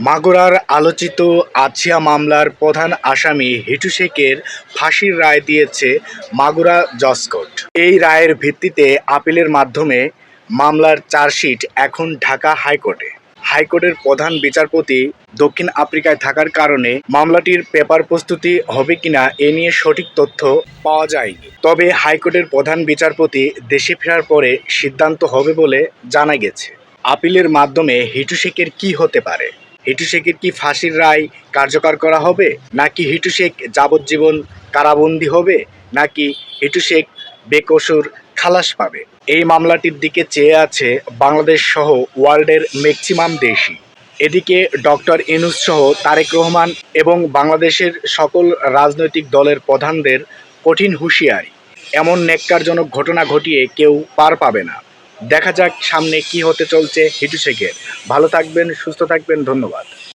মাগুরার আলোচিত আছিয়া মামলার প্রধান আসামি হিটু শেখের ফাঁসির রায় দিয়েছে মাগুরা জজ কোর্ট। এই রায়ের ভিত্তিতে আপিলের মাধ্যমে মামলার চার্জশিট এখন ঢাকা হাইকোর্টে। হাইকোর্টের প্রধান বিচারপতি দক্ষিণ আফ্রিকায় থাকার কারণে মামলাটির পেপার প্রস্তুতি হবে কিনা এ নিয়ে সঠিক তথ্য পাওয়া যায়নি। তবে হাইকোর্টের প্রধান বিচারপতি দেশে ফেরার পরে সিদ্ধান্ত হবে বলে জানা গেছে। আপিলের মাধ্যমে হিটু শেখের কি হতে পারে? হিটু শেখের কি ফাঁসির রায় কার্যকর করা হবে, নাকি হিটু শেখ যাবজ্জীবন কারাবন্দী হবে, নাকি হিটু শেখ বেকসুর খালাস পাবে? এই মামলাটির দিকে চেয়ে আছে বাংলাদেশ সহ ওয়ার্ল্ডের ম্যাক্সিমাম দেশই। এদিকে ডক্টর ইউনূস সহ তারেক রহমান এবং বাংলাদেশের সকল রাজনৈতিক দলের প্রধানদের কঠিন হুঁশিয়ারি, এমন ন্যাক্কারজনক ঘটনা ঘটিয়ে কেউ পার পাবে না। দেখা যাক সামনে কি হতে চলছে হিটু শেখের। ভালো থাকবেন, সুস্থ থাকবেন, ধন্যবাদ।